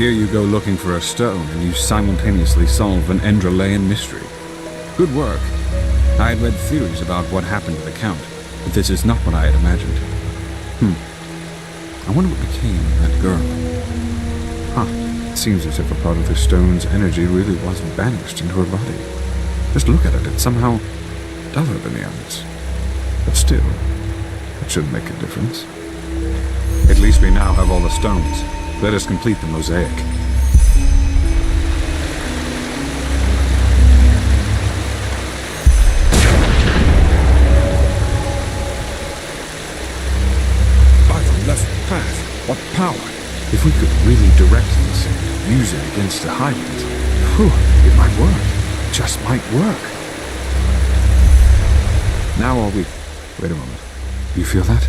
Here you go looking for a stone, and you simultaneously solve an Enderalian mystery. Good work. I had read theories about what happened to the Count, but this is not what I had imagined. I wonder what became of that girl. It seems as if a part of the stone's energy really was banished into her body. Just look at it, it's somehow duller than the others. But still, it should make a difference. At least we now have all the stones. Let us complete the mosaic. By the left path, what power! If we could really direct this and use it against the Highlands, it might work. It just might work. Now all we... Wait a moment. You feel that?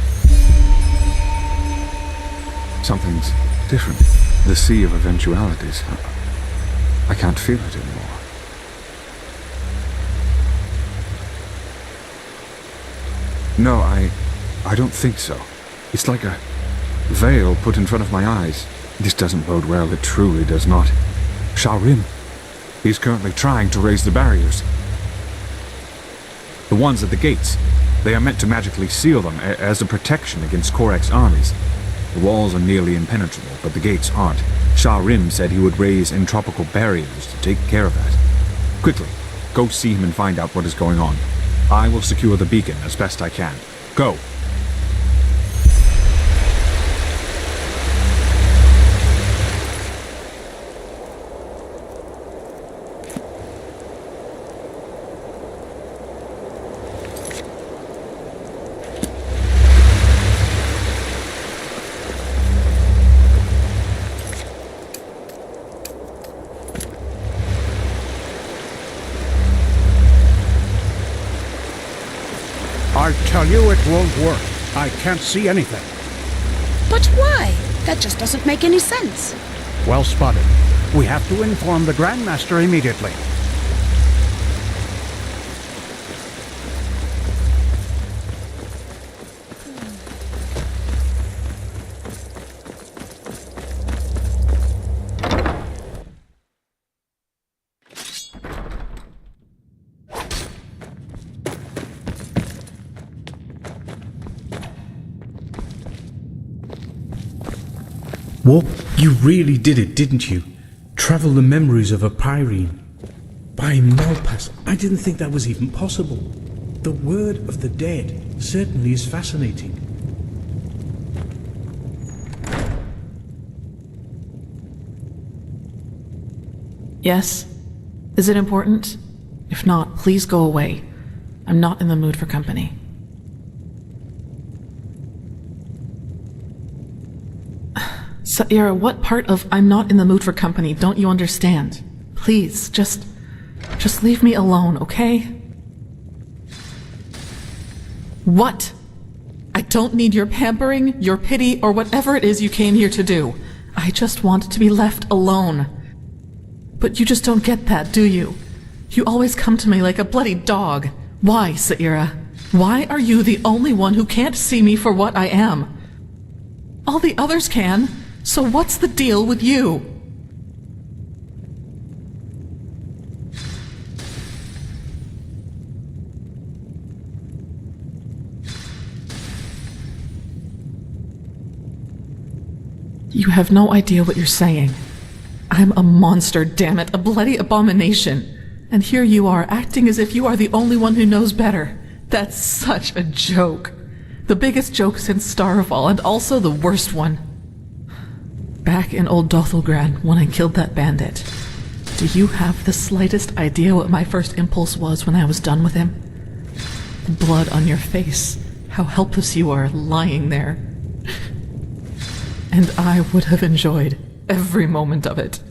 Something's different. The sea of eventualities. I can't feel it anymore. No, I don't think so. It's like a veil put in front of my eyes. This doesn't bode well, it truly does not. Skyrim. He's currently trying to raise the barriers. The ones at the gates. They are meant to magically seal them as a protection against Korak's armies. The walls are nearly impenetrable, but the gates aren't. Skyrim said he would raise entropical barriers to take care of that. Quickly, go see him and find out what is going on. I will secure the beacon as best I can. Go! I tell you it won't work. I can't see anything. But why? That just doesn't make any sense. Well spotted. We have to inform the Grandmaster immediately. What? You really did it, didn't you? Travel the memories of a Pyrene. By Malpass, I didn't think that was even possible. The word of the dead certainly is fascinating. Yes? Is it important? If not, please go away. I'm not in the mood for company. Saira, what part of I'm not in the mood for company don't you understand? Please, just leave me alone, okay? What? I don't need your pampering, your pity, or whatever it is you came here to do. I just want to be left alone. But you just don't get that, do you? You always come to me like a bloody dog. Why, Saira? Why are you the only one who can't see me for what I am? All the others can. So what's the deal with you? You have no idea what you're saying. I'm a monster, damn it, a bloody abomination. And here you are, acting as if you are the only one who knows better. That's such a joke. The biggest joke since Starfall, and also the worst one. Back in old Dothelgrad, when I killed that bandit, do you have the slightest idea what my first impulse was when I was done with him? The blood on your face, how helpless you are lying there. And I would have enjoyed every moment of it.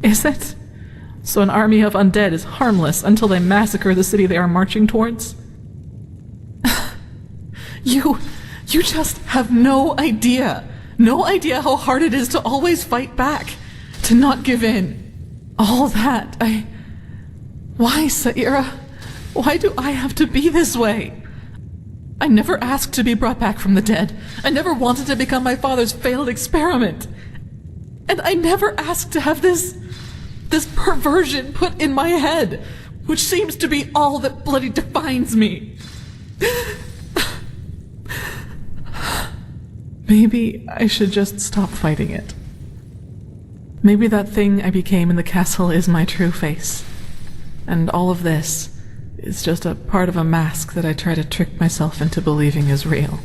Is it? So an army of undead is harmless until they massacre the city they are marching towards? You just have no idea. No idea how hard it is to always fight back. To not give in. All that, Why, Saira? Why do I have to be this way? I never asked to be brought back from the dead. I never wanted to become my father's failed experiment. And I never asked to have this perversion put in my head, which seems to be all that bloody defines me. Maybe I should just stop fighting it. Maybe that thing I became in the castle is my true face. And all of this is just a part of a mask that I try to trick myself into believing is real.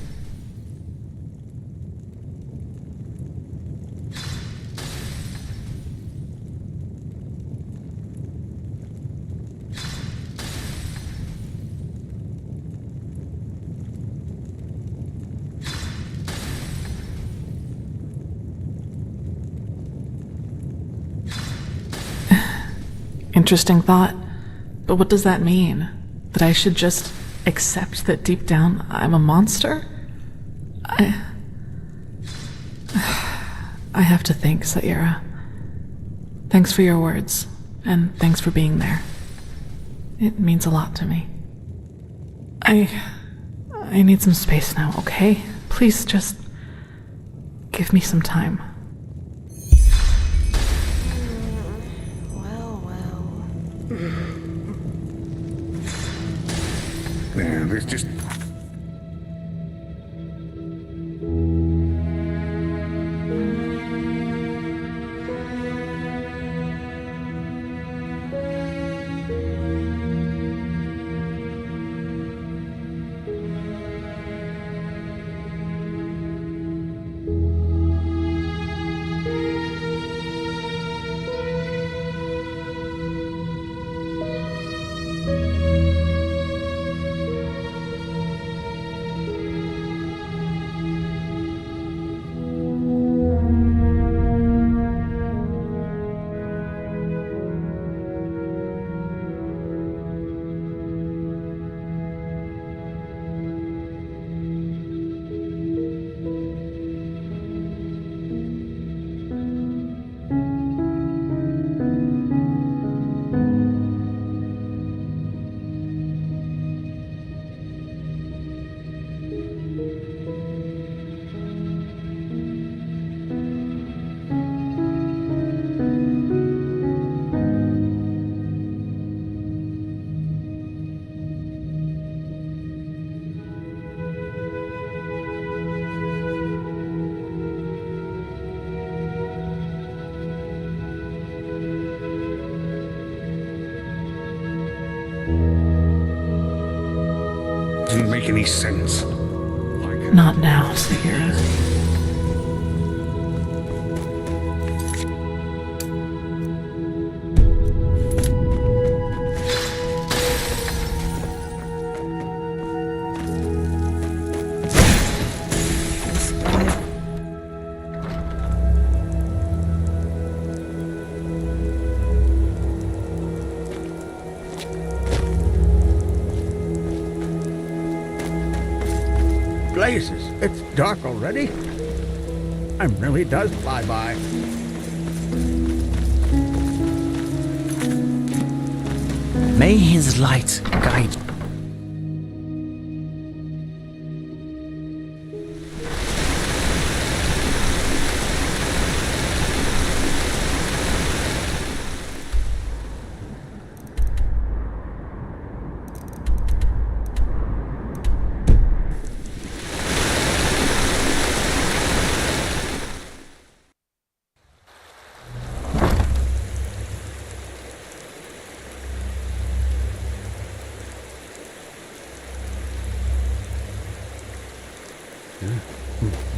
Interesting thought, but what does that mean? That I should just accept that deep down I'm a monster? I have to think, Saira. Thanks for your words, and thanks for being there. It means a lot to me. I need some space now, okay? Please just give me some time. Man, there's just... Doesn't make any sense. Not now, Saira. Blazes, it's dark already. Time really does fly by. May his light guide you.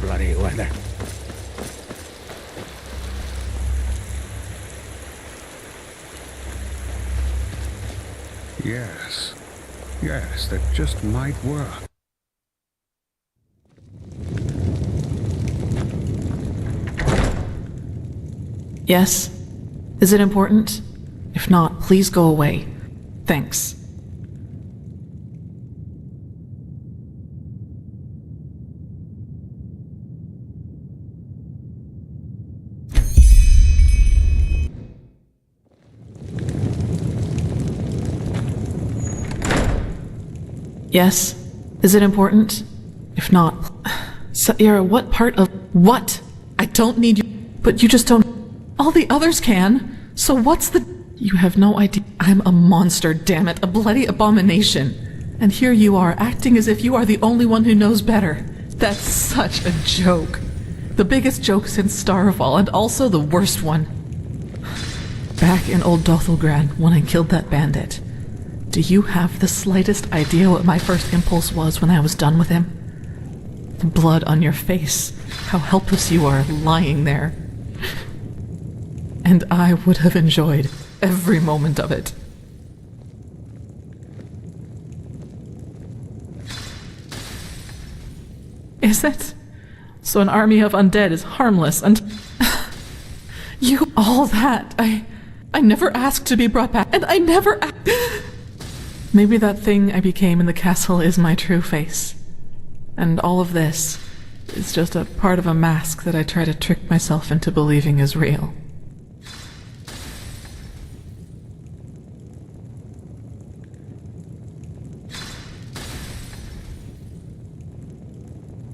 Bloody weather. Yes. Yes, that just might work. Yes? Is it important? If not, please go away. Thanks. Yes? Is it important? If not... Saira, what part of... What? I don't need you... But you just don't... All the others can. So what's the... You have no idea. I'm a monster, damn it. A bloody abomination. And here you are, acting as if you are the only one who knows better. That's such a joke. The biggest joke since Starfall, and also the worst one. Back in old Dothelgrad, when I killed that bandit, do you have the slightest idea what my first impulse was when I was done with him? The blood on your face, how helpless you are lying there. And I would have enjoyed every moment of it. Is it? So an army of undead is harmless and... You... all that. I never asked to be brought back, and I never... Maybe that thing I became in the castle is my true face. And all of this is just a part of a mask that I try to trick myself into believing is real.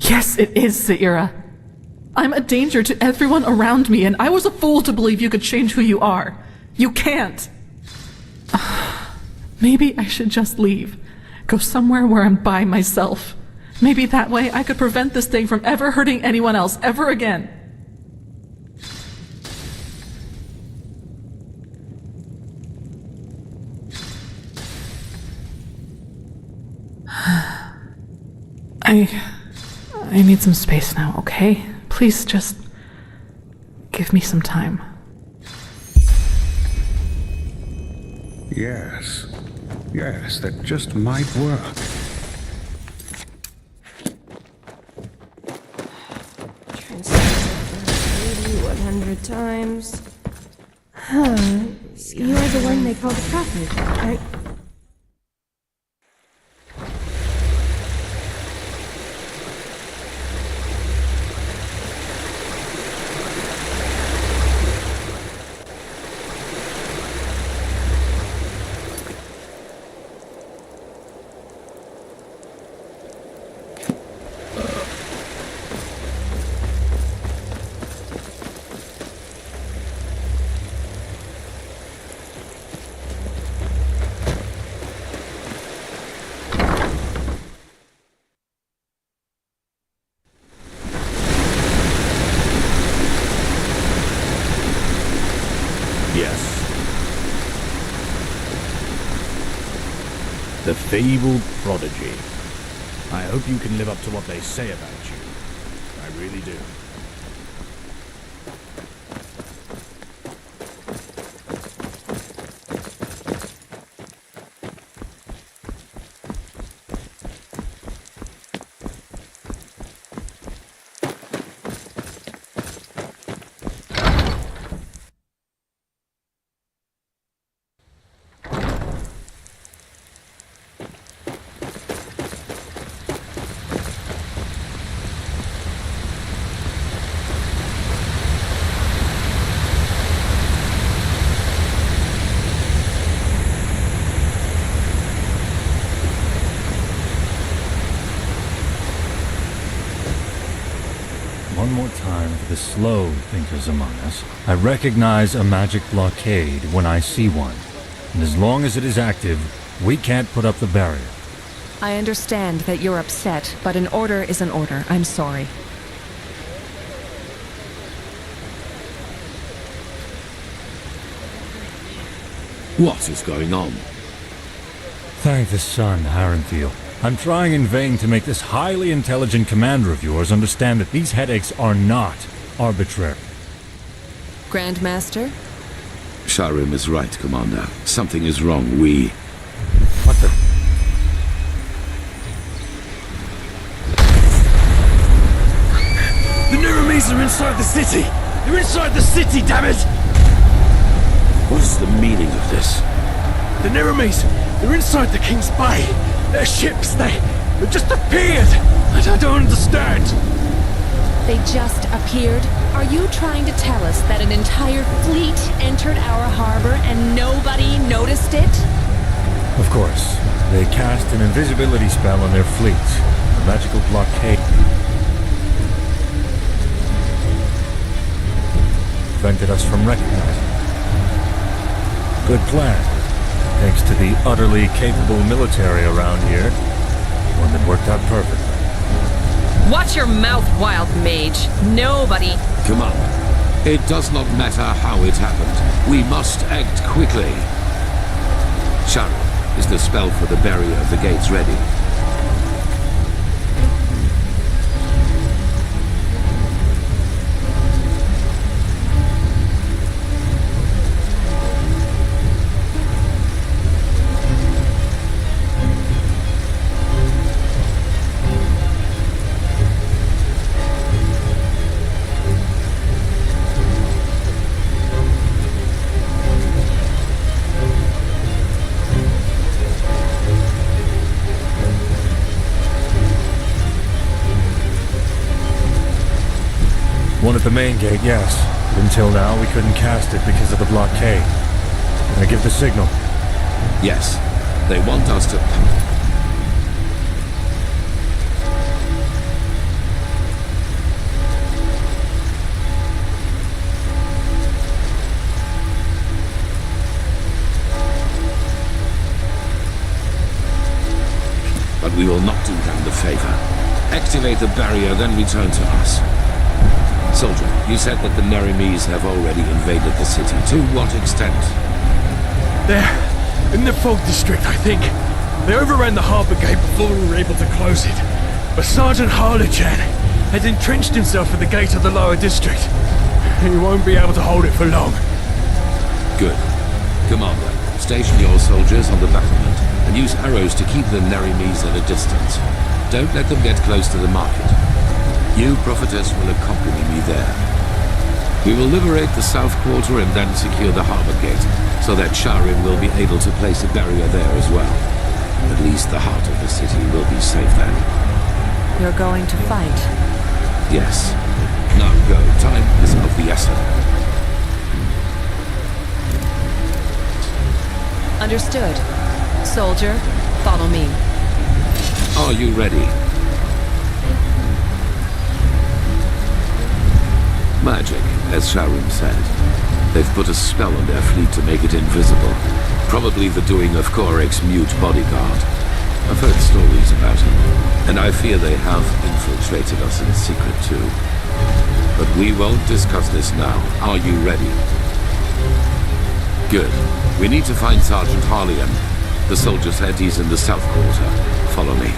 Yes, it is, Saira. I'm a danger to everyone around me, and I was a fool to believe you could change who you are. You can't. Maybe I should just leave. Go somewhere where I'm by myself. Maybe that way I could prevent this thing from ever hurting anyone else ever again. I need some space now, okay? Please just give me some time. Yes. Yes, that just might work. Translate 100 times. You're the one they call the prophet. The fabled prodigy. I hope you can live up to what they say about you. I really do. One more time for the slow thinkers among us. I recognize a magic blockade when I see one. And as long as it is active, we can't put up the barrier. I understand that you're upset, but an order is an order. I'm sorry. What is going on? Thank the sun, Harenfield. I'm trying in vain to make this highly intelligent commander of yours understand that these headaches are not arbitrary. Grandmaster? Skyrim is right, Commander. Something is wrong. What the... The Niramis are inside the city! They're inside the city, damn it! What is the meaning of this? The Niramis, they're inside the King's Bay! Their ships, they just appeared! I don't understand! They just appeared? Are you trying to tell us that an entire fleet entered our harbor and nobody noticed it? Of course. They cast an invisibility spell on their fleet. A magical blockade prevented us from recognizing. Good plan. Thanks to the utterly capable military around here. One that worked out perfectly. Watch your mouth, wild mage. Nobody... Come on. It does not matter how it happened. We must act quickly. Sharon, is the spell for the barrier of the gates ready? One at the main gate, yes. But until now, we couldn't cast it because of the blockade. Can I give the signal? Yes. They want us to... But we will not do them the favor. Activate the barrier, then return to us. Soldier, you said that the Nerimes have already invaded the city. To what extent? They're in the fog district, I think. They overran the harbor gate before we were able to close it. But Sergeant Harlechan has entrenched himself at the gate of the lower district. He won't be able to hold it for long. Good. Commander, station your soldiers on the battlement and use arrows to keep the Nerimes at a distance. Don't let them get close to the market. You, Prophetess, will accompany me there. We will liberate the south quarter and then secure the harbor gate, so that Skyrim will be able to place a barrier there as well. At least the heart of the city will be safe then. You're going to fight? Yes. Now go. Time is of the essence. Understood. Soldier, follow me. Are you ready? Magic, as Skyrim said. They've put a spell on their fleet to make it invisible. Probably the doing of Korek's mute bodyguard. I've heard stories about him, and I fear they have infiltrated us in secret too. But we won't discuss this now. Are you ready? Good. We need to find Sergeant Harleyan. The soldier said he's in the south quarter. Follow me.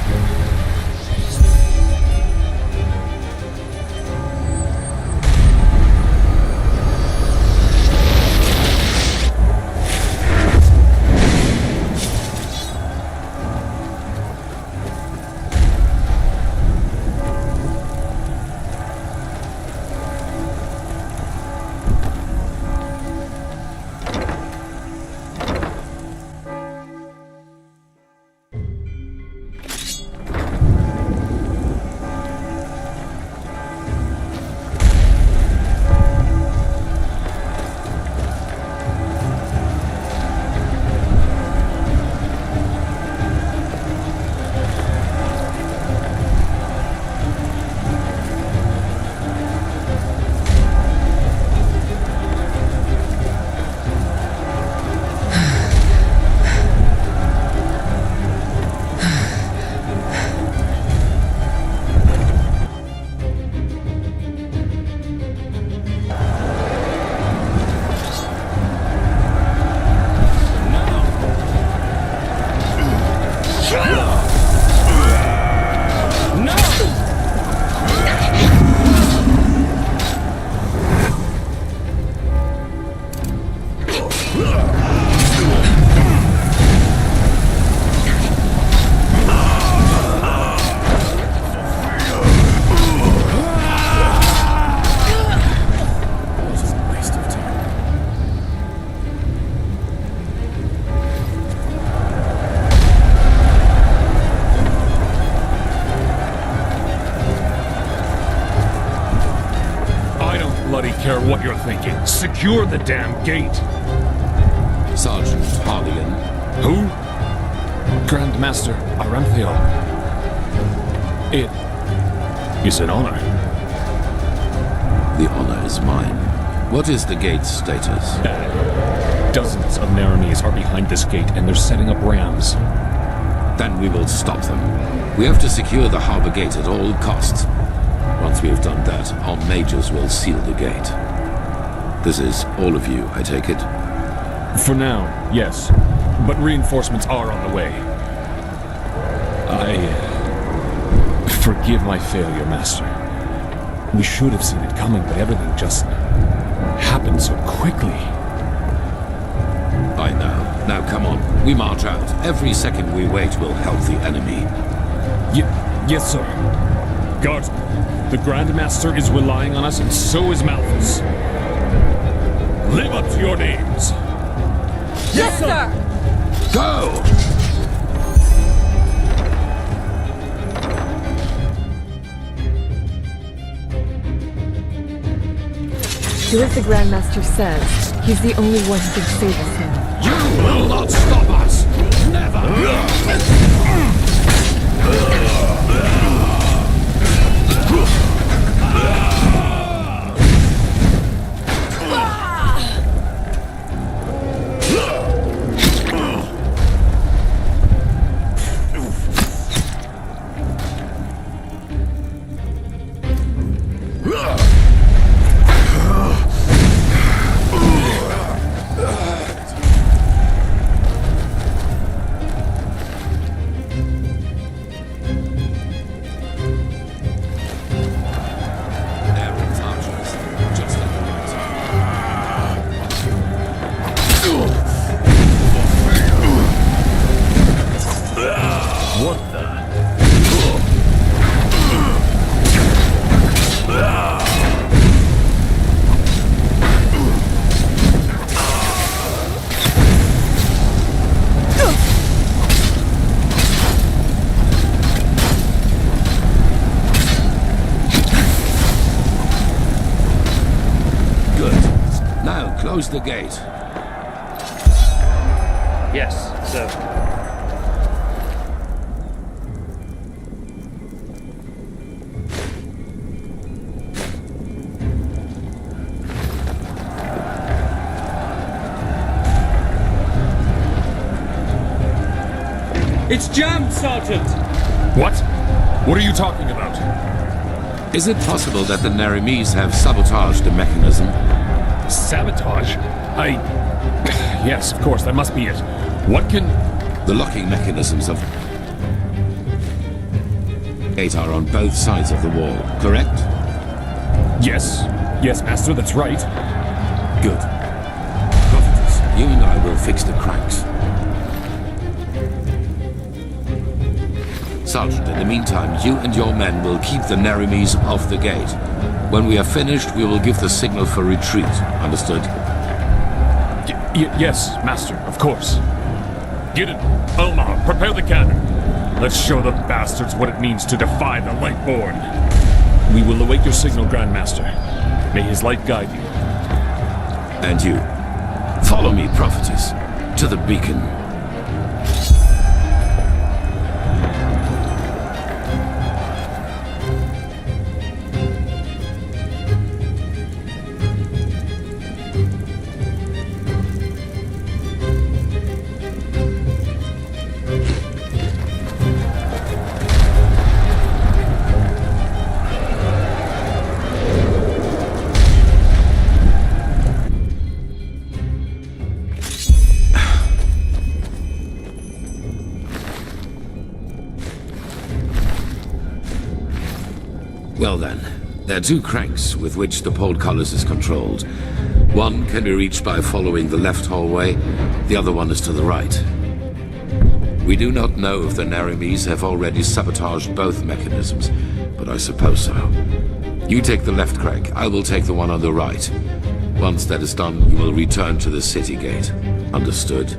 Care what you're thinking. Secure the damn gate. Sergeant Harleyan. Who? Grand Master Arantheal. It is an honor. The honor is mine. What is the gate's status? Dozens of Naramis are behind this gate, and they're setting up rams. Then we will stop them. We have to secure the harbor gate at all costs. Once we have done that, our mages will seal the gate. This is all of you, I take it? For now, yes. But reinforcements are on the way. Forgive my failure, Master. We should have seen it coming, but everything just happened so quickly. I know. Now come on, we march out. Every second we wait will help the enemy. Yes, sir. Guards, the Grand Master is relying on us, and so is Malthus. Live up to your names. Yes, sir! Go! Do as the Grandmaster says. He's the only one who can save us now. You will not stop us! Never! Close the gate. Yes, sir. It's jammed, Sergeant! What? What are you talking about? Is it possible that the Naramis have sabotaged the mechanism? Sabotage? Yes, of course, that must be it. What can... The locking mechanisms of... gate are on both sides of the wall, correct? Yes. Yes, Master, that's right. Good. Prophetess, you and I will fix the cracks. Sergeant, in the meantime, you and your men will keep the Naramis off the gate. When we are finished, we will give the signal for retreat. Understood? Yes, Master, of course. Gideon, Elmar, prepare the cannon. Let's show the bastards what it means to defy the Lightborn. We will await your signal, Grand Master. May his light guide you. And you. Follow me, Prophetess, to the beacon. Well then, there are two cranks with which the portcullis is controlled. One can be reached by following the left hallway, the other one is to the right. We do not know if the Naramis have already sabotaged both mechanisms, but I suppose so. You take the left crank, I will take the one on the right. Once that is done, you will return to the city gate. Understood?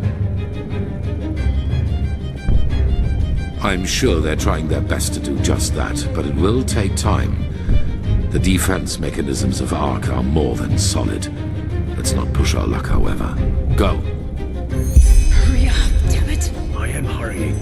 I'm sure they're trying their best to do just that, but it will take time. The defense mechanisms of Ark are more than solid. Let's not push our luck, however. Go. Hurry up, damn it. I am hurrying.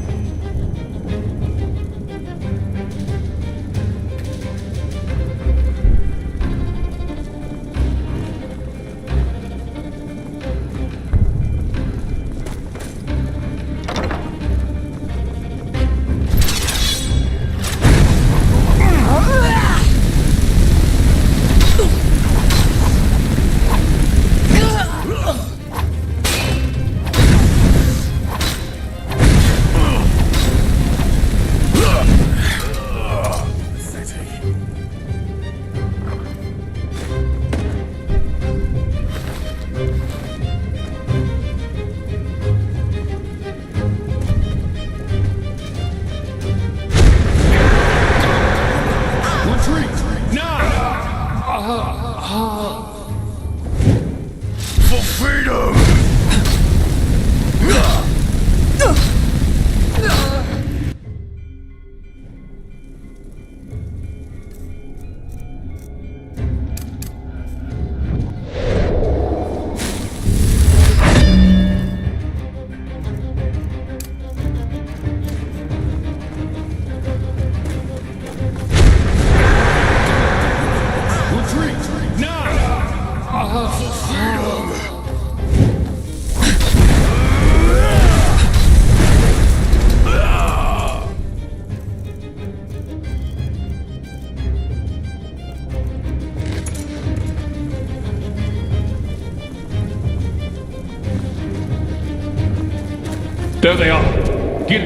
There they are. Gil,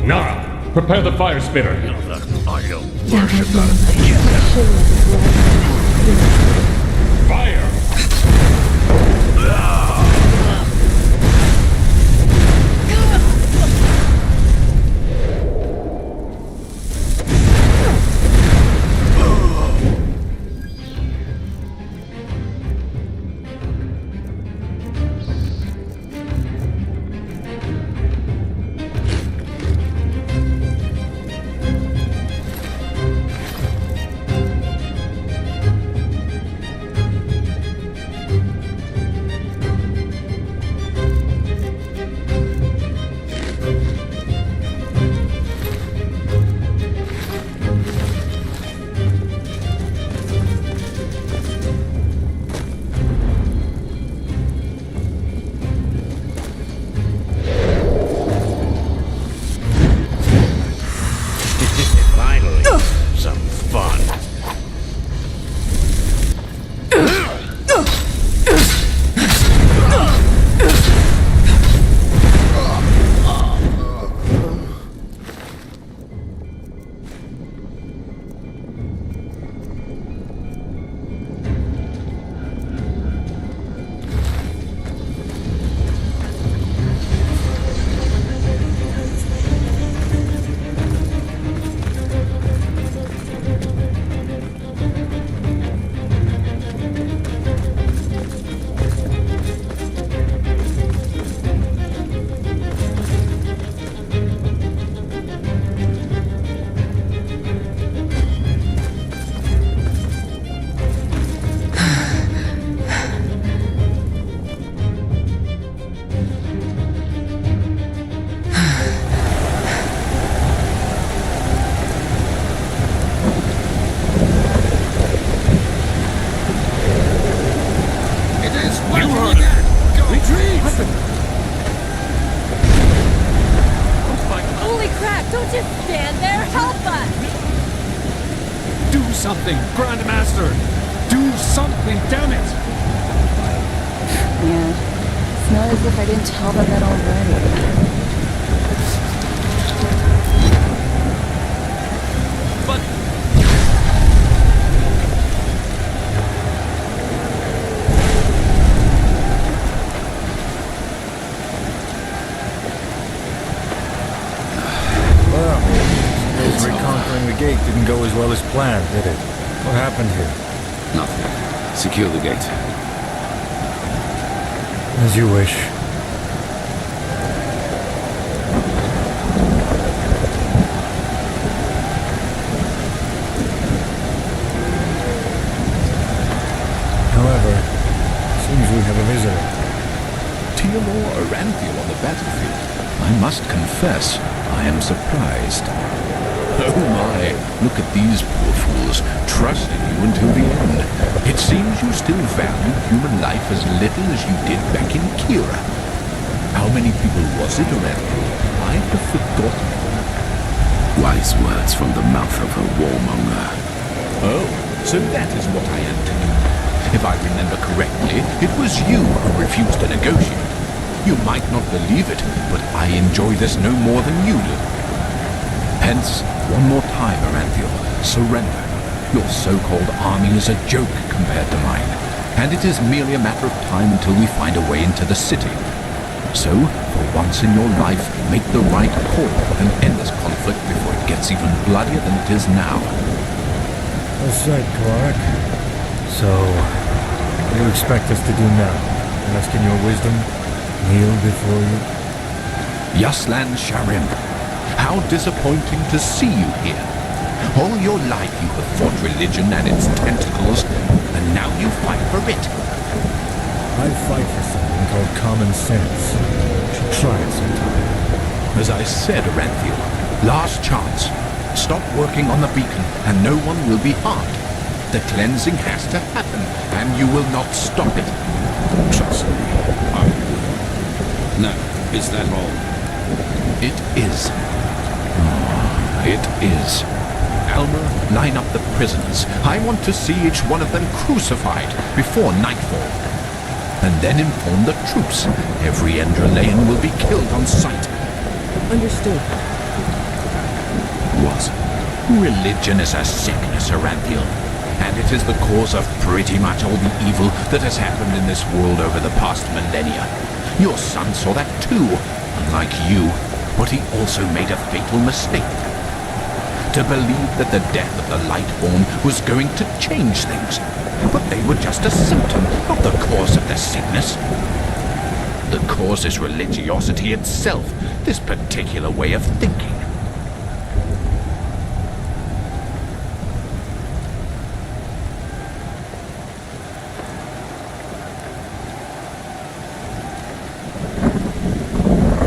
Nara, prepare the fire spitter. Fire! something, Grandmaster! Do something, damn it! Yeah. It's not as if I didn't tell them that already. Reconquering the gate didn't go as well as planned, did it? What happened here? Nothing. Secure the gate. As you wish. However, seems we have a visitor. Teodor Aranthiel on the battlefield. I must confess, I am surprised. Oh my, look at these poor fools, trusting you until the end. It seems you still value human life as little as you did back in Kira. How many people was it, Aranthiel? I have forgotten. Wise words from the mouth of a warmonger. Oh, so that is what I am to do. If I remember correctly, it was you who refused to negotiate. You might not believe it, but I enjoy this no more than you do. Hence, one more time, Aranthiel, surrender. Your so-called army is a joke compared to mine, and it is merely a matter of time until we find a way into the city. So, for once in your life, make the right call and end this conflict before it gets even bloodier than it is now. Well said, Clark. So, what do you expect us to do now? Ask in your wisdom? Kneel before you? Yaslan Sharim. How disappointing to see you here. All your life you have fought religion and its tentacles, and now you fight for it. I fight for something called common sense. Should try it sometime. As I said, Aranthiel, last chance. Stop working on the beacon, and no one will be harmed. The cleansing has to happen, and you will not stop it. Trust me, I will. No, is that all? It is. It is. Elmer, line up the prisoners. I want to see each one of them crucified before nightfall. And then inform the troops. Every Enderalayan will be killed on sight. Understood. What? Religion is a sickness, Aranthiel, and it is the cause of pretty much all the evil that has happened in this world over the past millennia. Your son saw that too, unlike you, but he also made a fatal mistake. To believe that the death of the Lightborn was going to change things, but they were just a symptom, not the cause of the sickness. The cause is religiosity itself, this particular way of thinking.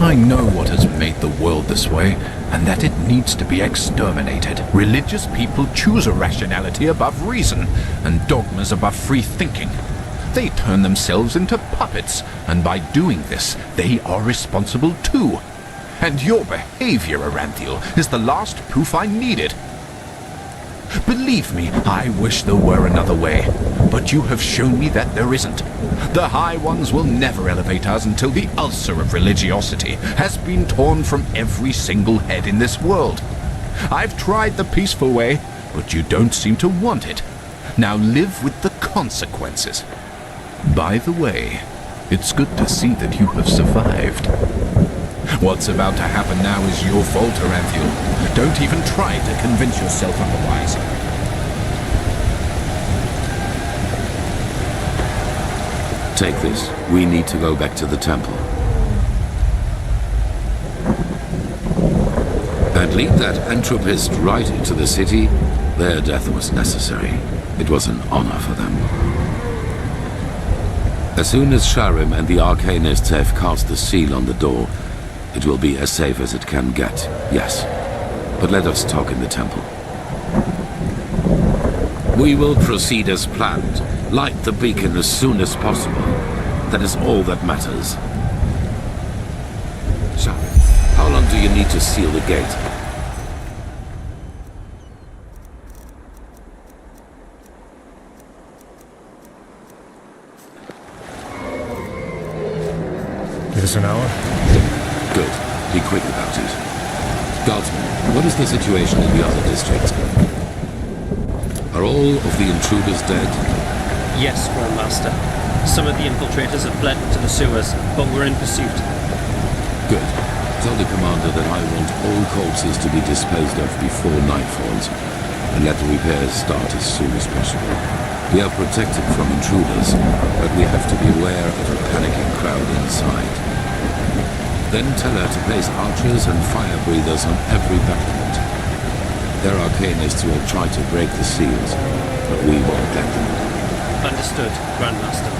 I know what has made the world this way, and that it needs to be exterminated. Religious people choose irrationality above reason, and dogmas above free thinking. They turn themselves into puppets, and by doing this, they are responsible too. And your behavior, Aranthiel, is the last proof I needed. Believe me, I wish there were another way, but you have shown me that there isn't. The High Ones will never elevate us until the ulcer of religiosity has been torn from every single head in this world. I've tried the peaceful way, but you don't seem to want it. Now live with the consequences. By the way, it's good to see that you have survived. What's about to happen now is your fault, Aranthiel. Don't even try to convince yourself otherwise. Take this. We need to go back to the temple. And lead that entropist right into the city. Their death was necessary. It was an honor for them. As soon as Skyrim and the Arcanists have cast the seal on the door, it will be as safe as it can get, yes. But let us talk in the temple. We will proceed as planned. Light the beacon as soon as possible. That is all that matters. So, how long do you need to seal the gate? Give us an hour? Good. Be quick about it. Guardsman, what is the situation in the other districts? Are all of the intruders dead? Yes, Grandmaster. Some of the infiltrators have fled to the sewers, but we're in pursuit. Good. Tell the commander that I want all corpses to be disposed of before night falls, and let the repairs start as soon as possible. We are protected from intruders, but we have to be aware of a panicking crowd inside. Then tell her to place archers and fire breathers on every battlement. There are Arcanists who will try to break the seals, but we won't let them. Understood, Grandmaster.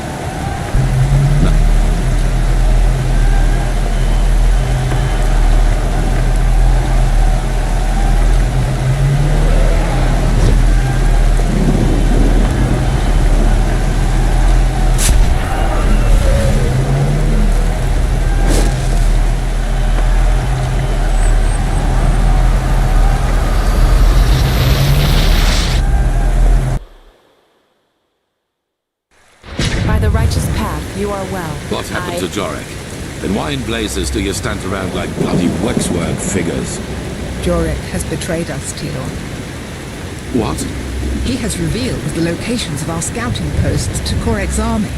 You are well. What happened to Jorek? Then why in blazes do you stand around like bloody waxwork figures? Jorek has betrayed us, Tilor. What? He has revealed the locations of our scouting posts to Korek's army.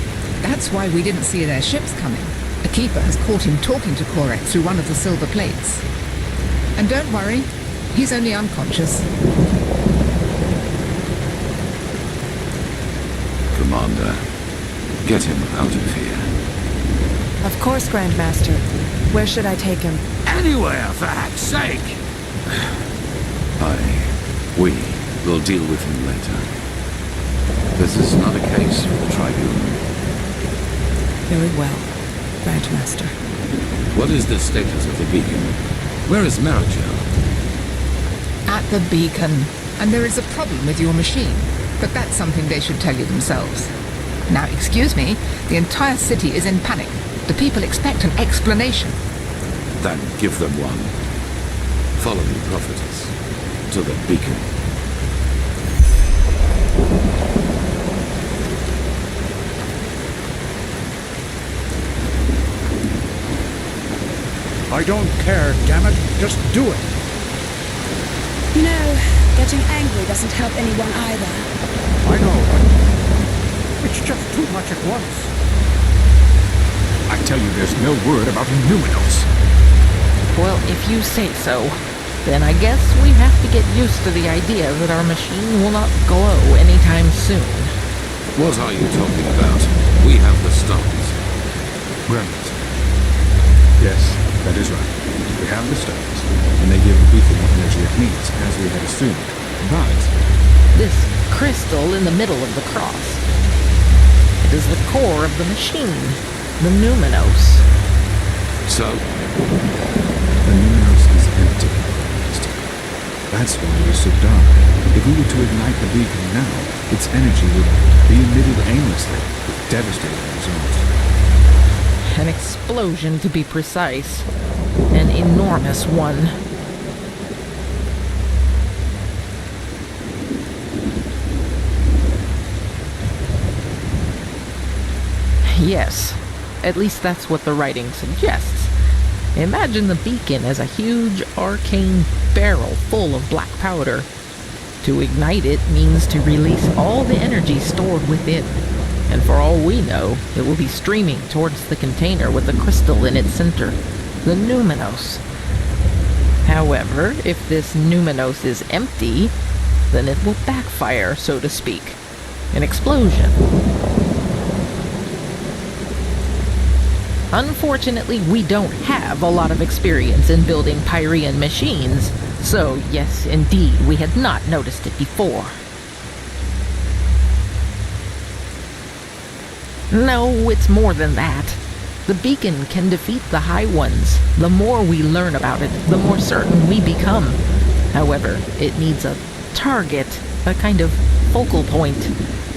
That's why we didn't see their ships coming. A keeper has caught him talking to Korek through one of the silver plates. And don't worry, he's only unconscious. Commander, get him out of here. Of course, Grandmaster. Where should I take him? Anywhere, for heck's sake! We will deal with him later. This is not a case for the Tribune. Very well, Grandmaster. What is the status of the beacon? Where is Marigel? At the beacon. And there is a problem with your machine. But that's something they should tell you themselves. Now, excuse me, the entire city is in panic. The people expect an explanation. Then give them one. Follow me, prophetess, to the beacon. I don't care, damn it. Just do it. You know, getting angry doesn't help anyone either. I know, but it's just too much at once. I tell you, there's no word about Numinos. Well, if you say so, then I guess we have to get used to the idea that our machine will not glow anytime soon. What are you talking about? We have the stones. Grandmaster. Yes, that is right. We have the stones, and they give the beacon what energy it needs, as we had assumed. But this crystal in the middle of the cross, it is the core of the machine, the Numinos. So? The Numinos is empty, Master. That's why it is so dark. If we were to ignite the beacon now, its energy would be emitted aimlessly, with devastating results. An explosion, to be precise. An enormous one. Yes, at least that's what the writing suggests. Imagine the beacon as a huge arcane barrel full of black powder. To ignite it means to release all the energy stored within. And for all we know, it will be streaming towards the container with the crystal in its center, the Numinos. However, if this Numinos is empty, then it will backfire, so to speak. An explosion. Unfortunately, we don't have a lot of experience in building Pyrean machines, so yes, indeed, we had not noticed it before. No, it's more than that. The beacon can defeat the High Ones. The more we learn about it, the more certain we become. However, it needs a target, a kind of focal point.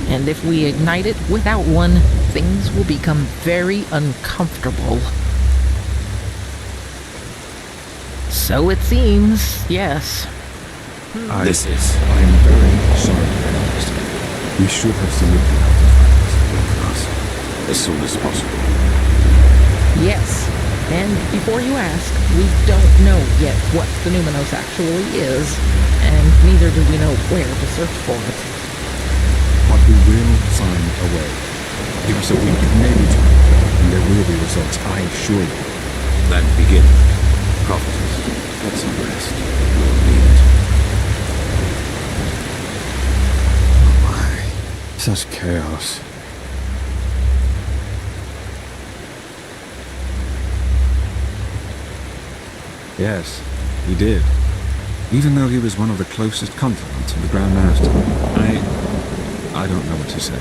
And if we ignite it without one, things will become very uncomfortable. So it seems, yes. I am very sorry, Grandmaster. We should have selected out as soon as possible. Yes, and before you ask, we don't know yet what the Numinos actually is, and neither do we know where to search for it. But we will find a way. Give us a week, maybe two, and there will be results, I assure you. Then begin. Prophetess, get some rest. You'll need it. Oh my, such chaos. Yes, he did. Even though he was one of the closest confidants of the Grand Master. I don't know what to say.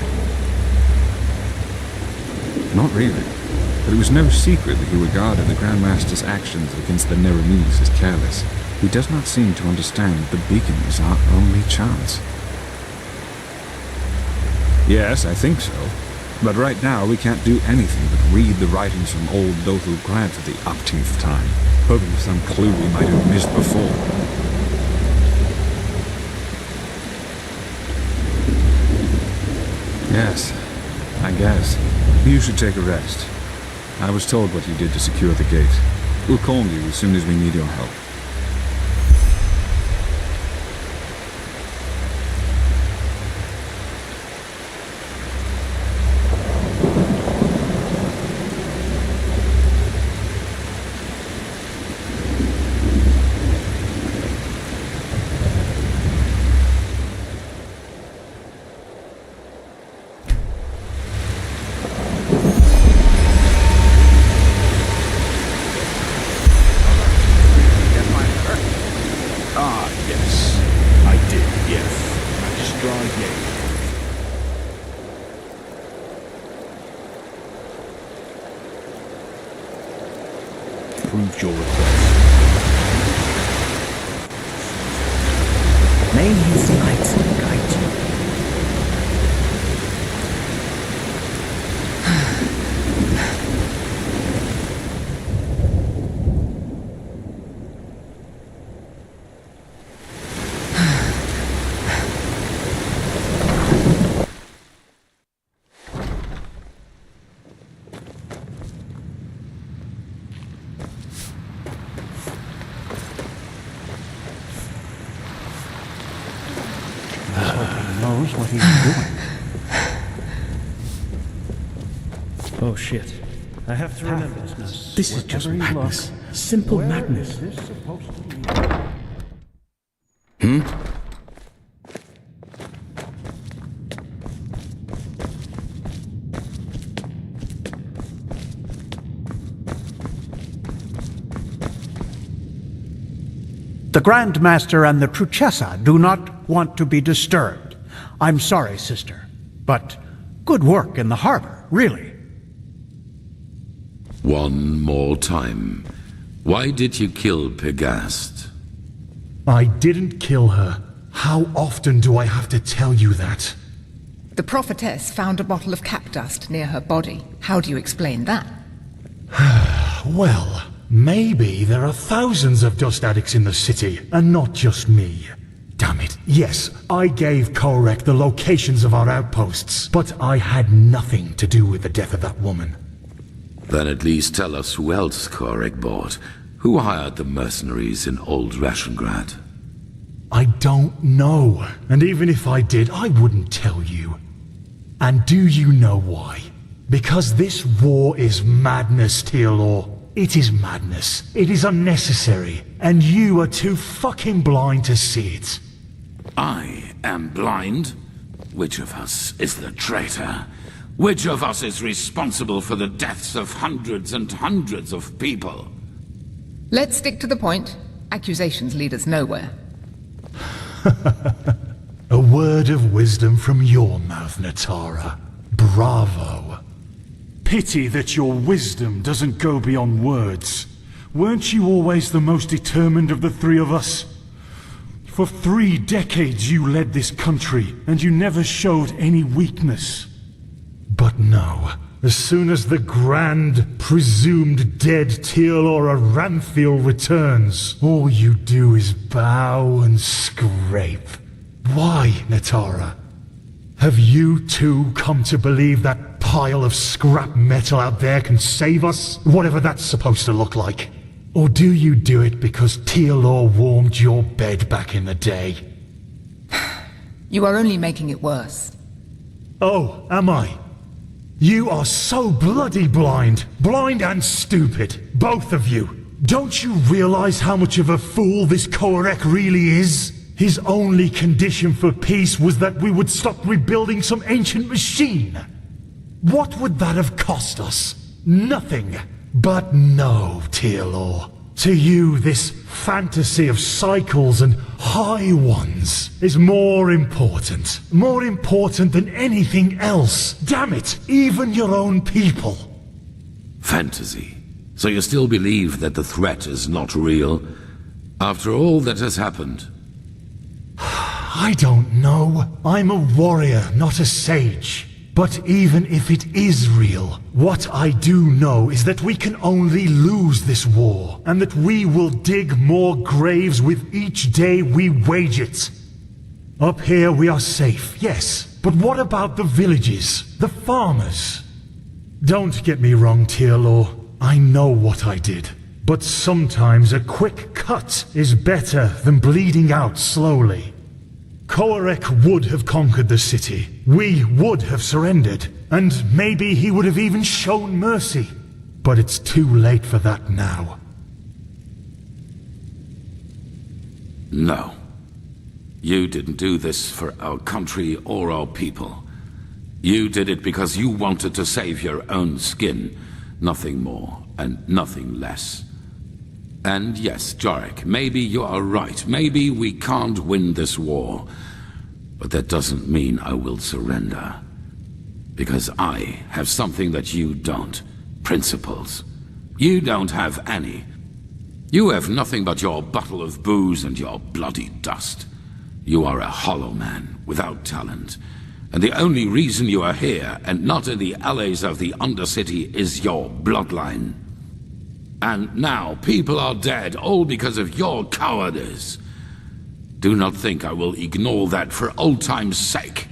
Not really. But it was no secret that he regarded the Grand Master's actions against the Neremes as careless. He does not seem to understand that the beacon is our only chance. Yes, I think so. But right now we can't do anything but read the writings from old Lothal Grant for the umpteenth time, hoping for some clue we might have missed before. Yes, I guess. You should take a rest. I was told what you did to secure the gate. We'll call you as soon as we need your help. Approved your request. May his light guide you. knows what he's doing. Oh shit. I have to remember this. This is just madness. Simple madness. The Grand Master and the Truchessa do not want to be disturbed. I'm sorry, sister, but good work in the harbor, really. One more time. Why did you kill Pegast? I didn't kill her. How often do I have to tell you that? The prophetess found a bottle of cap dust near her body. How do you explain that? Well, maybe there are thousands of dust addicts in the city, and not just me. Damn it. Yes, I gave Korek the locations of our outposts, but I had nothing to do with the death of that woman. Then at least tell us who else Korek bought. Who hired the mercenaries in Old Rashengrad? I don't know, and even if I did, I wouldn't tell you. And do you know why? Because this war is madness, Tealor. It is madness. It is unnecessary, and you are too fucking blind to see it. I am blind? Which of us is the traitor? Which of us is responsible for the deaths of hundreds and hundreds of people? Let's stick to the point. Accusations lead us nowhere. A word of wisdom from your mouth, Natara. Bravo. Pity that your wisdom doesn't go beyond words. Weren't you always the most determined of the three of us? For 3 decades you led this country, and you never showed any weakness. But no. As soon as the grand, presumed dead Tealor Aranthiel returns, all you do is bow and scrape. Why, Natara? Have you too come to believe that pile of scrap metal out there can save us? Whatever that's supposed to look like. Or do you do it because Tealor warmed your bed back in the day? You are only making it worse. Oh, am I? You are so bloody blind. Blind and stupid. Both of you. Don't you realize how much of a fool this Korek really is? His only condition for peace was that we would stop rebuilding some ancient machine. What would that have cost us? Nothing. But no, Tealor. To you, this fantasy of cycles and high ones is more important. More important than anything else. Damn it, even your own people. Fantasy. So you still believe that the threat is not real? After all that has happened? I don't know. I'm a warrior, not a sage. But even if it is real, what I do know is that we can only lose this war, and that we will dig more graves with each day we wage it. Up here we are safe, yes, but what about the villages, the farmers? Don't get me wrong, Tealor. I know what I did, but sometimes a quick cut is better than bleeding out slowly. Korek would have conquered the city. We would have surrendered. And maybe he would have even shown mercy. But it's too late for that now. No. You didn't do this for our country or our people. You did it because you wanted to save your own skin. Nothing more and nothing less. And yes, Jarek, maybe you are right. Maybe we can't win this war. But that doesn't mean I will surrender. Because I have something that you don't. Principles. You don't have any. You have nothing but your bottle of booze and your bloody dust. You are a hollow man, without talent. And the only reason you are here, and not in the alleys of the Undercity, is your bloodline. And now people are dead, all because of your cowardice. Do not think I will ignore that for old time's sake.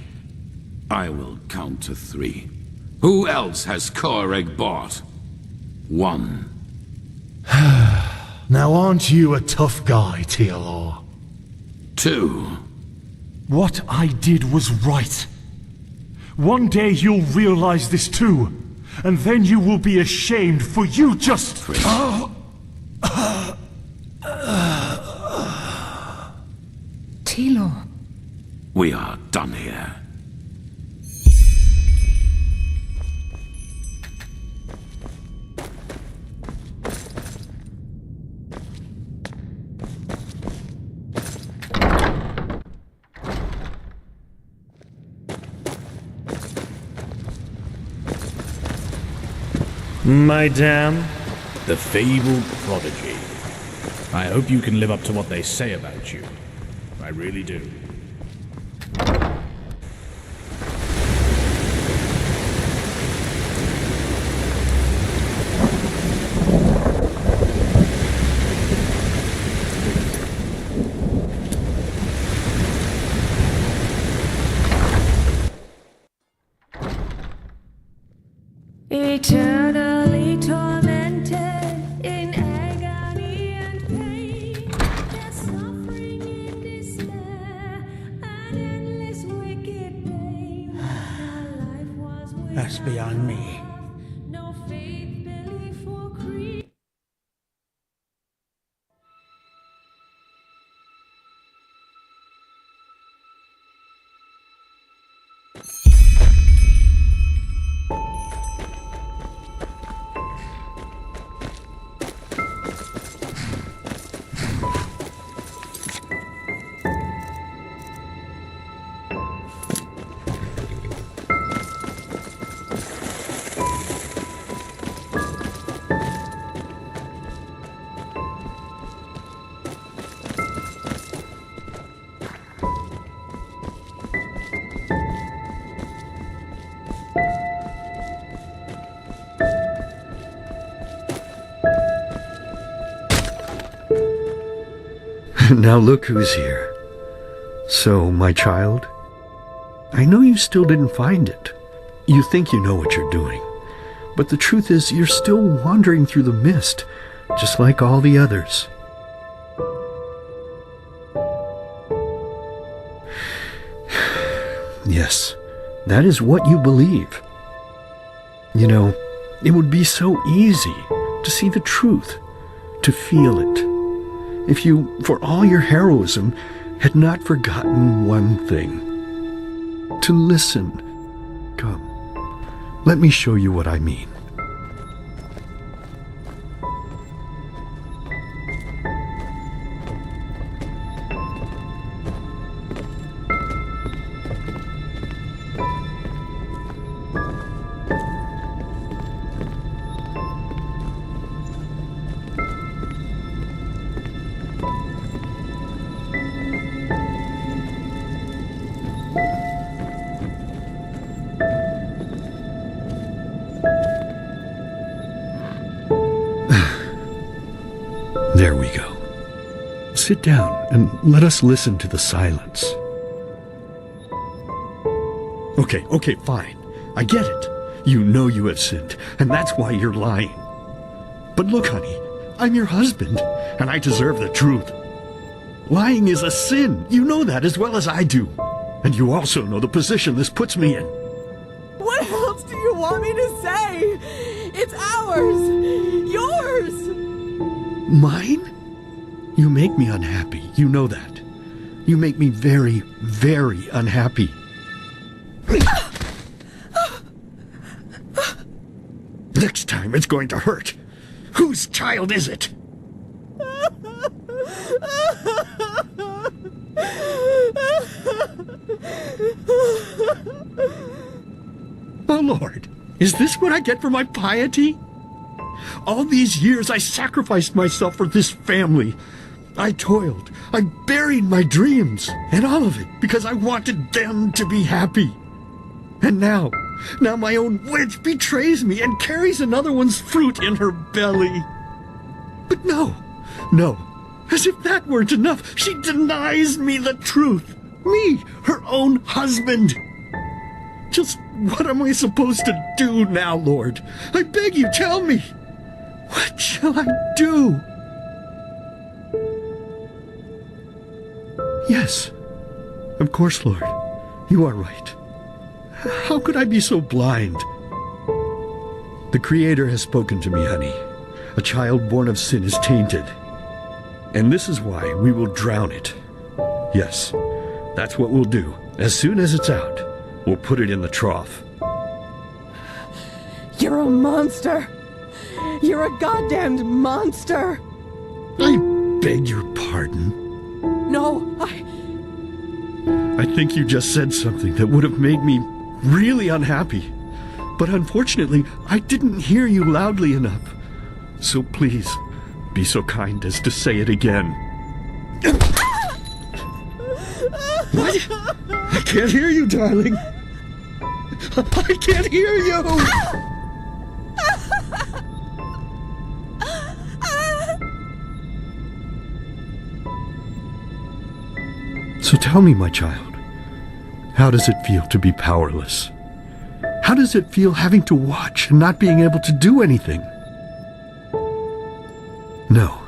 I will count to 3. Who else has Korek bought? 1. Now aren't you a tough guy, Tealor? 2. What I did was right. One day you'll realize this too, and then you will be ashamed for you just... Tilo. We are done here. Madame, the fabled prodigy. I hope you can live up to what they say about you. I really do. Eternally tormented in agony and pain, there's suffering and despair, an endless wicked pain. Our life was That's beyond me. no faith, belief, or creed. Now look who's here. So, my child, I know you still didn't find it. You think you know what you're doing. But the truth is, you're still wandering through the mist, just like all the others. Yes, that is what you believe. You know, it would be so easy to see the truth, to feel it, if you, for all your heroism, had not forgotten one thing. To listen. Come, let me show you what I mean. There we go. Sit down and let us listen to the silence. Okay, fine. I get it. You know you have sinned, and that's why you're lying. But look, honey, I'm your husband, and I deserve the truth. Lying is a sin. You know that as well as I do. And you also know the position this puts me in. What else do you want me to say? It's ours! Yours! Mine? You make me unhappy. You know that. You make me very, very unhappy. Next time it's going to hurt. Whose child is it? Oh, Lord, is this what I get for my piety? All these years I sacrificed myself for this family. I toiled, I buried my dreams, and all of it because I wanted them to be happy. And now my own witch betrays me and carries another one's fruit in her belly. But no, as if that weren't enough, she denies me the truth. Me, her own husband. Just what am I supposed to do now, Lord? I beg you, tell me. What shall I do? Yes, Of course, Lord. You are right. How could I be so blind? The Creator has spoken to me, honey. A child born of sin is tainted. And this is why we will drown it. Yes, that's what we'll do. As soon as it's out, we'll put it in the trough. You're a monster! You're a goddamned monster! I beg your pardon. No, I think you just said something that would have made me really unhappy. But unfortunately, I didn't hear you loudly enough. So please, be so kind as to say it again. What? I can't hear you, darling. I can't hear you! So tell me, my child, how does it feel to be powerless? How does it feel having to watch and not being able to do anything? No,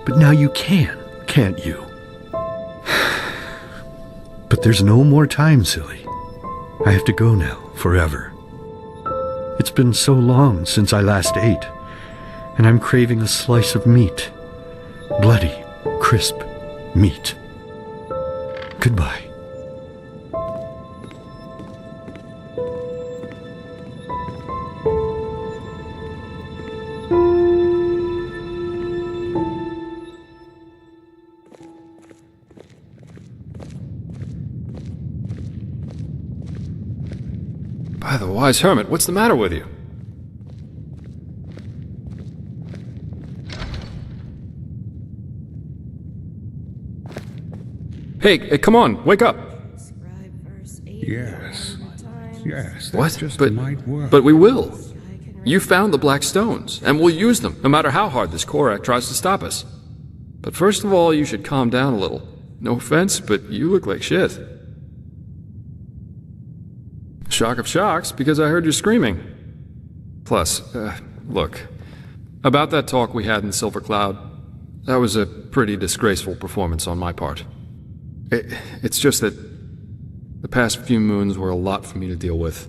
but now you can, can't you? But there's no more time, silly. I have to go now, forever. It's been so long since I last ate, and I'm craving a slice of meat. Bloody, crisp meat. Goodbye. By the wise hermit, what's the matter with you? Hey, come on, wake up! Yes. Yes, that What? just might work. But we will. You found the black stones, and we'll use them, no matter how hard this Korak tries to stop us. But first of all, you should calm down a little. No offense, but you look like shit. Shock of shocks, because I heard you screaming. Plus, look, about that talk we had in Silver Cloud, that was a pretty disgraceful performance on my part. It's just that the past few moons were a lot for me to deal with.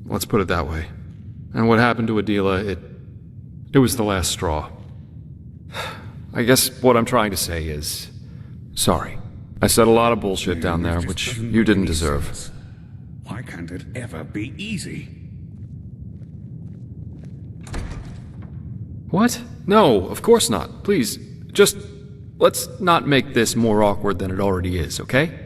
Let's put it that way. And what happened to Adela, it was the last straw. I guess what I'm trying to say is, sorry. I said a lot of bullshit down there, which you didn't deserve. Why can't it ever be easy? What? No, of course not. Please, just let's not make this more awkward than it already is, okay?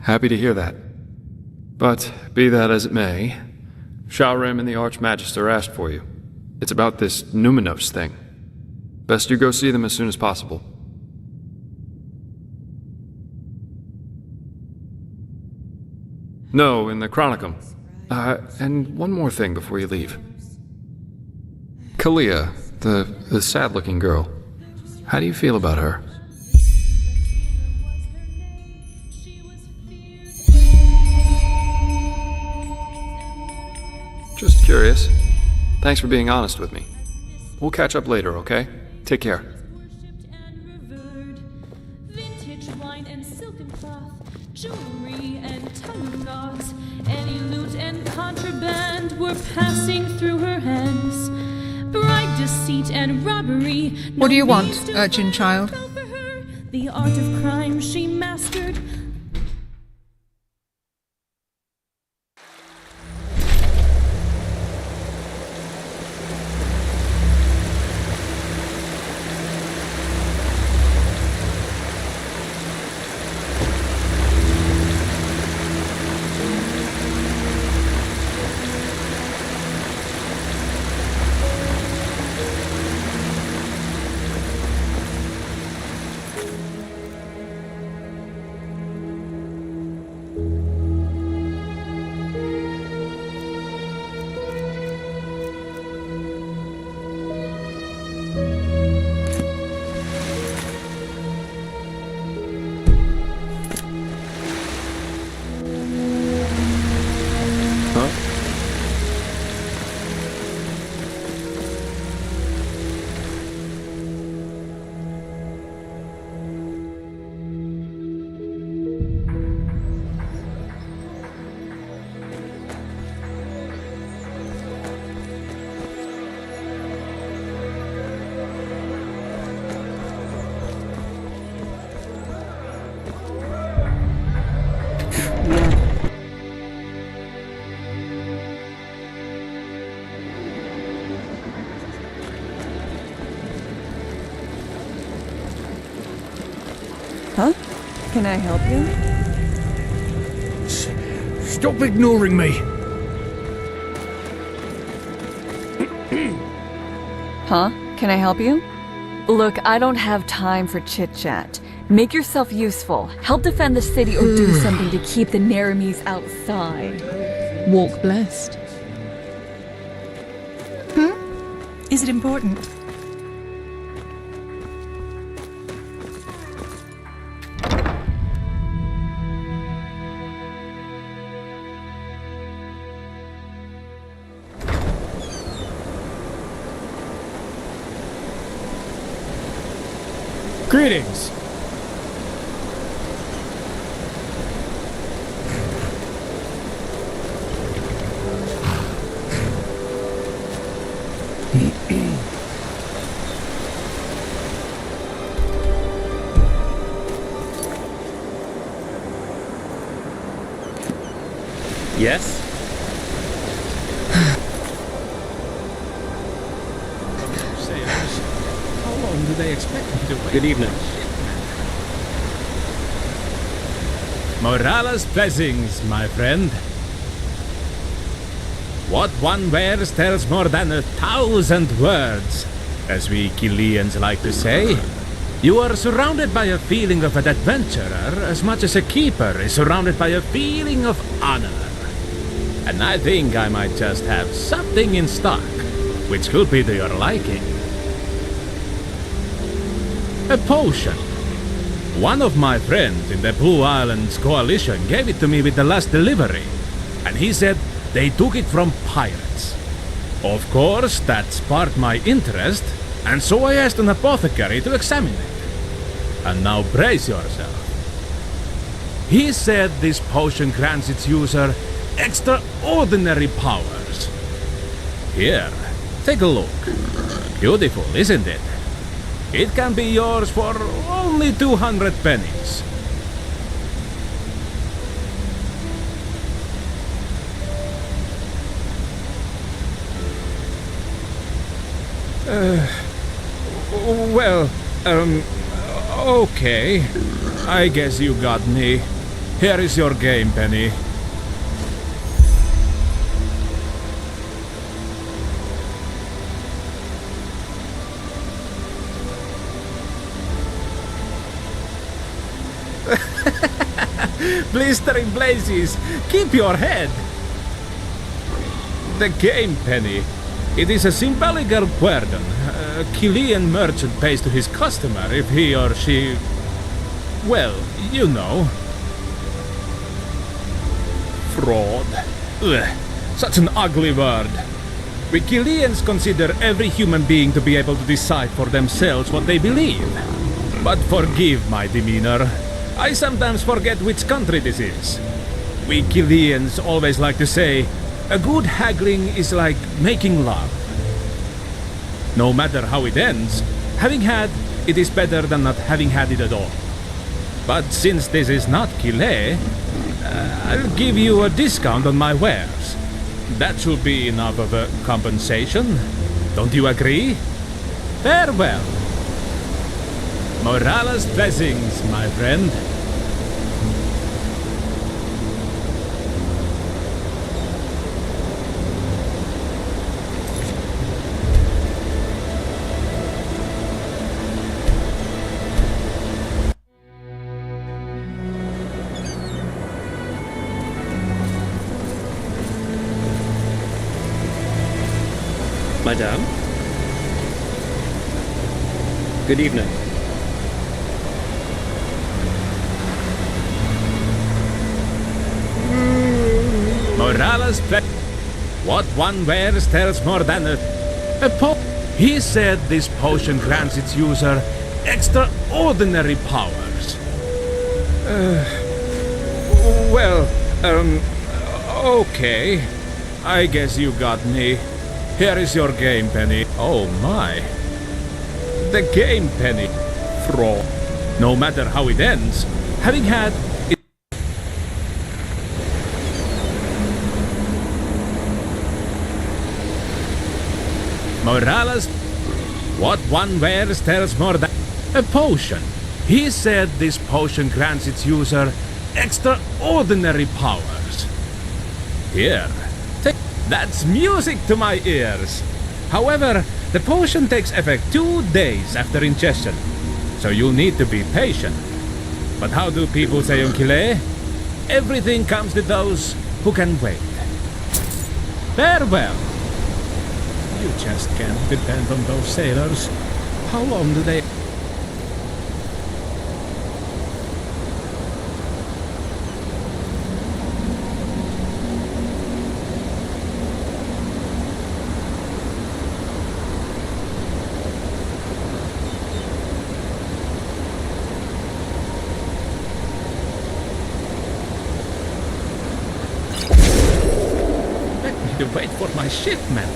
Happy to hear that. But, be that as it may, Skyrim and the Archmagister asked for you. It's about this Numinos thing. Best you go see them as soon as possible. No, in the Chronicum. And one more thing before you leave. Kalia, the sad-looking girl. How do you feel about her? Just curious. Thanks for being honest with me. We'll catch up later, okay? Take care. Vintage wine and silken cloth, jewelry and tongue knots, any loot and contraband were passing through her hands. Bribe, deceit, and robbery. What do you want, urchin child? The art of crime she mastered. Huh? Can I help you? Stop ignoring me! Huh? Can I help you? Look, I don't have time for chit-chat. Make yourself useful. Help defend the city or do something to keep the Naramis outside. Walk blessed. Is it important? Greetings! Yes? How long do they expect me to wait? Good evening. Morala's blessings, my friend. What one wears tells more than 1,000 words, as we Chileans like to say. You are surrounded by a feeling of an adventurer as much as a keeper is surrounded by a feeling of honor. And I think I might just have something in stock, which could be to your liking. A potion. One of my friends in the Blue Islands Coalition gave it to me with the last delivery, and he said they took it from pirates. Of course, that sparked my interest, and so I asked an apothecary to examine it. And now brace yourself. He said this potion grants its user extraordinary powers. Here, take a look. Beautiful, isn't it? It can be yours for only 200 pennies. Okay. I guess you got me. Here is your game, Penny. Blistering blazes! Keep your head! The game, Penny. It is a symbolical guerdon. A Chilean merchant pays to his customer if he or she... well, you know. Fraud. Ugh, such an ugly word. We Chileans consider every human being to be able to decide for themselves what they believe. But forgive my demeanor. I sometimes forget which country this is. We Chileans always like to say, a good haggling is like making love. No matter how it ends, having had it is better than not having had it at all. But since this is not Chile, I'll give you a discount on my wares. That should be enough of a compensation. Don't you agree? Farewell. Morala's blessings, my friend. Madame? Good evening. Morala's what one wears tells more than He said this potion grants its user extraordinary powers. Okay. I guess you got me. Here is your game, Penny. Oh my. The game, Penny. Fraud. No matter how it ends, having had it. Morales, what one wears tells more than a potion. He said this potion grants its user extraordinary powers. Here, take. That's music to my ears. However, the potion takes effect 2 days after ingestion, so you'll need to be patient. But how do people say on Kile? Everything comes to those who can wait. Farewell. You just can't depend on those sailors. How long do they... to wait for my shipment.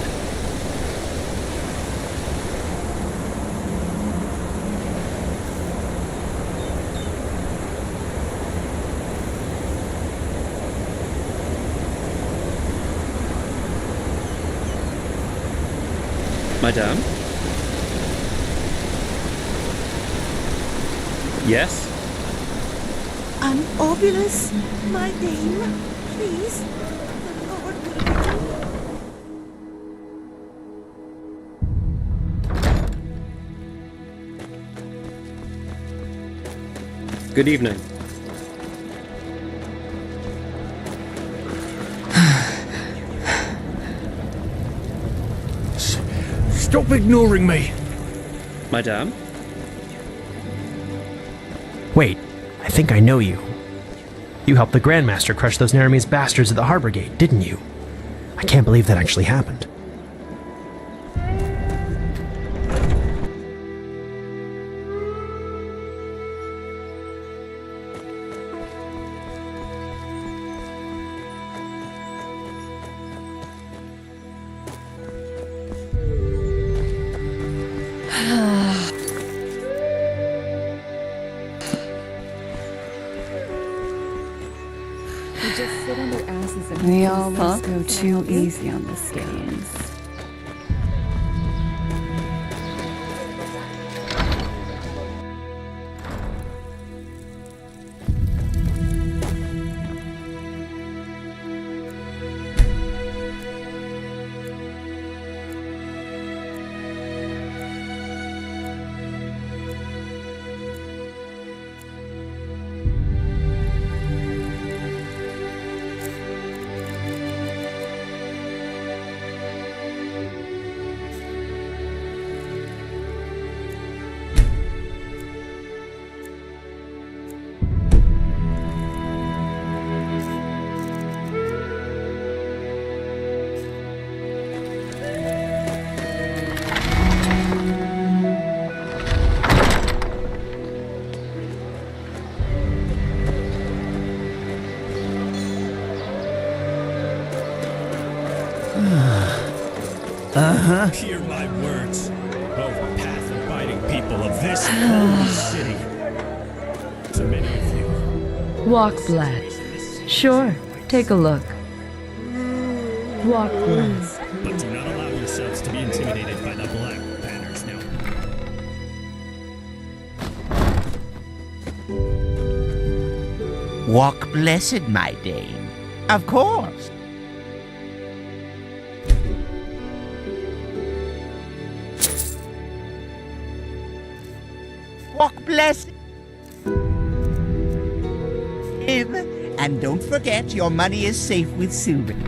Madame? Yes? I'm Obulus, my name. Please. The Lord will Good evening. Stop ignoring me. Madame? Wait, I think I know you. You helped the Grandmaster crush those Naramese bastards at the harbor gate, didn't you? I can't believe that actually happened. We always go too easy on the scales. Hear my words, O path-abiding people of this holy city. To many of you. Walk black. Sure, take a look. Walk black. But do not allow yourselves to be intimidated by the black banners now. Walk blessed, my dame. Of course. Walk blessed. And don't forget, your money is safe with Sylvan.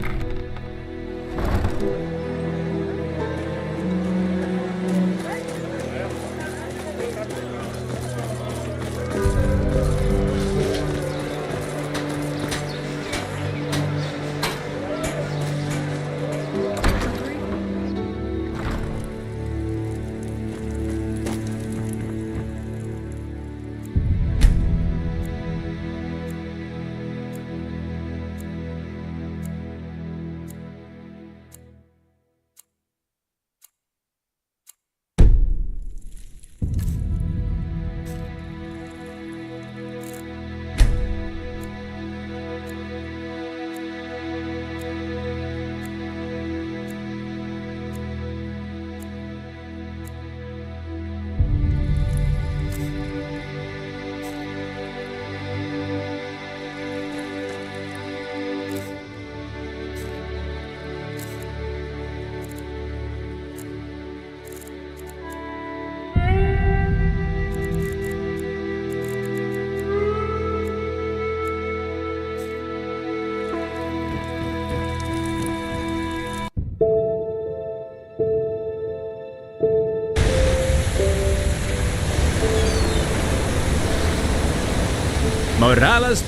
Morales.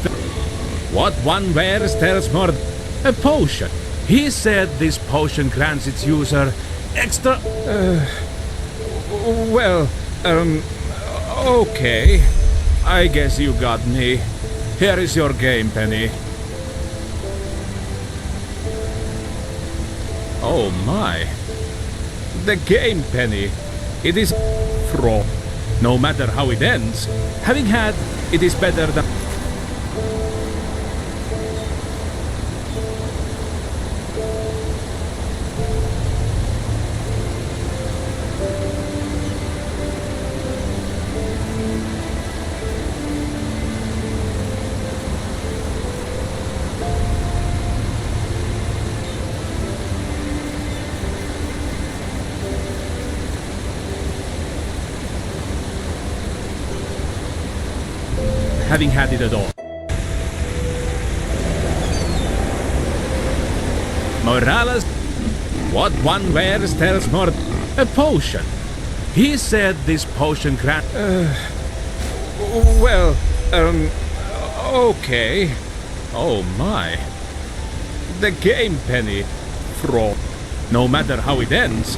What one wears tells more. A potion. He said this potion grants its user extra. Okay. I guess you got me. Here is your game, Penny. Oh my. The game, Penny. It is throw. No matter how it ends, having had, it is better than. Having had it at all. Morales, what one wears tells more. A potion. He said this potion grant. Okay. Oh my. The game, Penny. Throw. No matter how it ends.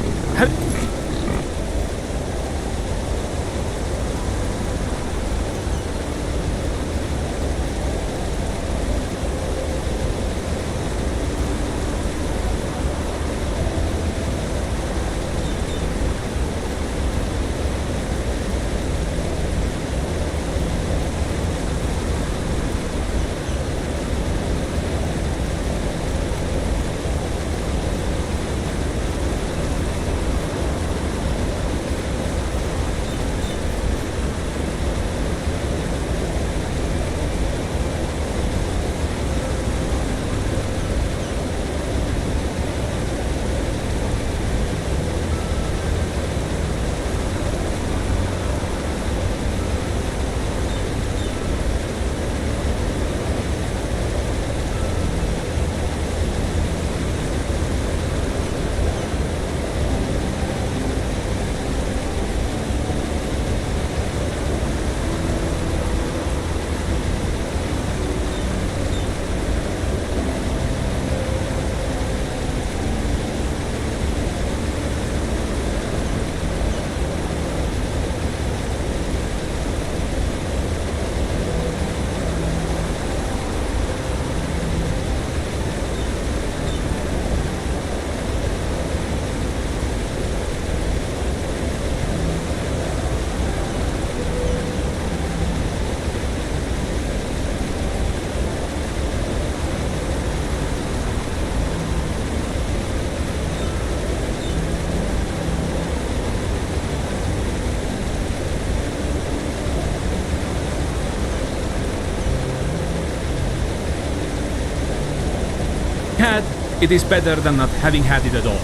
It is better than not having had it at all.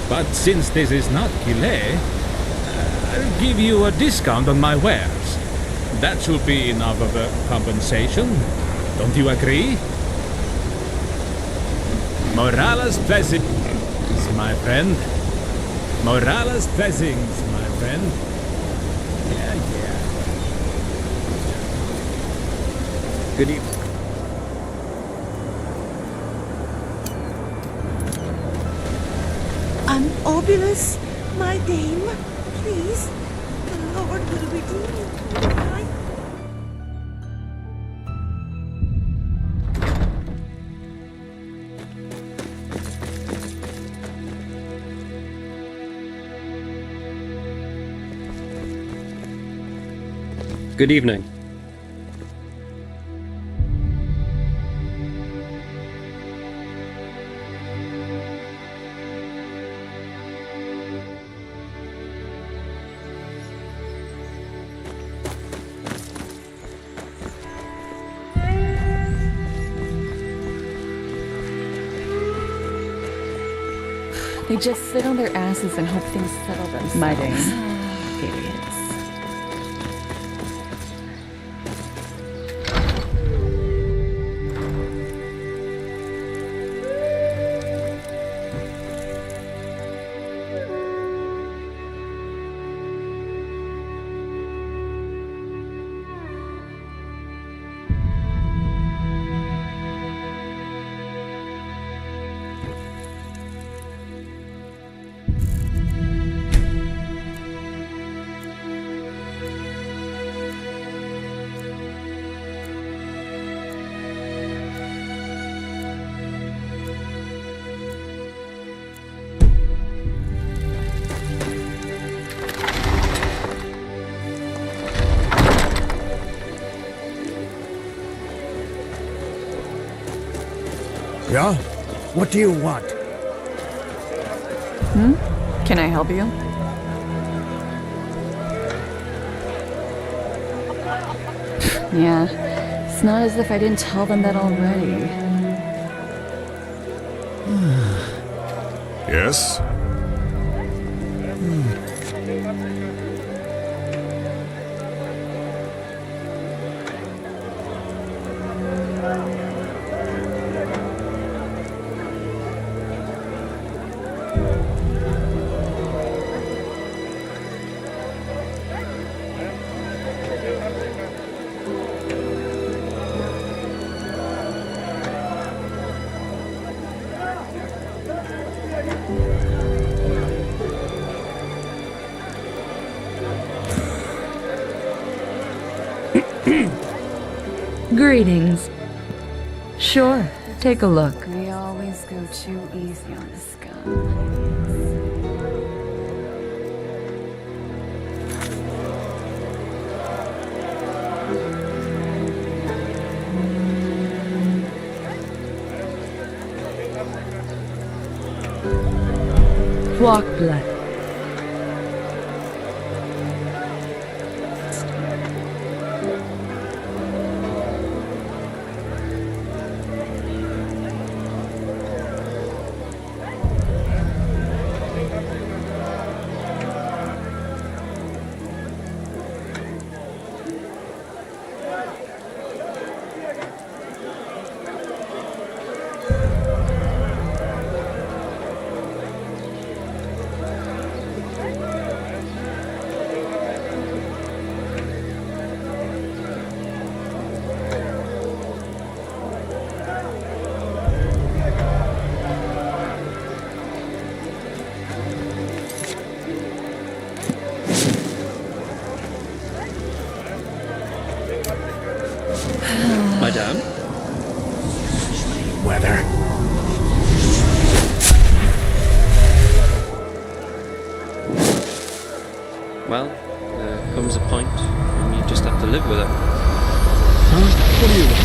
But since this is not Gile, I'll give you a discount on my wares. That should be enough of a compensation. Don't you agree? Morales blessings, my friend. Morales blessings, my friend. Yeah. Good evening. Obulus, my dame, please. The Lord will redeem you. Good evening. They just sit on their asses and hope things settle themselves. My dame. Idiots. Yeah? What do you want? Can I help you? Yeah, it's not as if I didn't tell them that already. Yes? Greetings. Sure, take a look. We always go too easy on the scum. Flock blood. Madame? Weather. Well, there comes a point when you just have to live with it. Huh? What do you want?